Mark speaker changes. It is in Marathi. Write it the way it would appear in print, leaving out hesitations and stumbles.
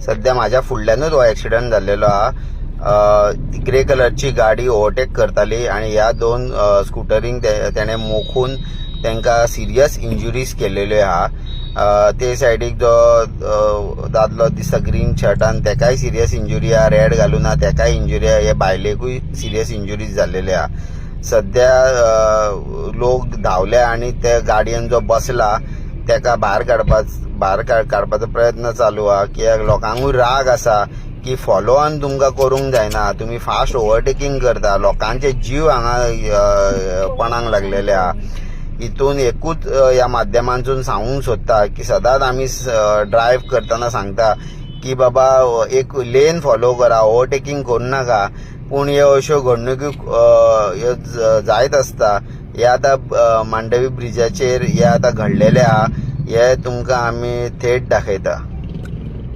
Speaker 1: सध्या माझ्या फुडल्यानूच हो ॲक्सिडंट जाल्लेलो हा. ग्रे कलरची गाडी ओव्हरटेक करताली आणि ह्या दोन स्कूटरींक तेणे मोखून तांकां सिरियस इंजुरीज केलेल्यो आहा. ते सायडीक जो दादलो दिसता ग्रीन शर्टान तेकाय सिरियस इंजुरी आहा, रेड घालून आहा तेकाय इंजुरी आहा, हे बायलेकूय सिरियस इंजुरीज जाल्लेले आहा. सध्या लोक धांवले आणि त्या गाडयेन जो बसला तेका भायर काडपाचो प्रयत्न चालू आहा. कित्याक लोकांकूय राग आसा की फॉलो ऑन तुमकां करूंक जायना, तुमी फास्ट ओव्हरटेकिंग करता, लोकांचे जीव हांगा पणांक लागलेले आहा. हितून एकूच ह्या माध्यमांतून सांगूंक सोदता की सदांच आमी ड्रायव्ह करतना सांगता की बाबा एक लेन फॉलो करा, ओव्हरटेकिंग करू नाका. पूण ह्यो अश्यो घडणुको ह्यो जायत आसता. हे आतां मांडवी ब्रिजाचेर हे आतां घडलेले आहा. हे तुमकां आमी थेट दाखयता.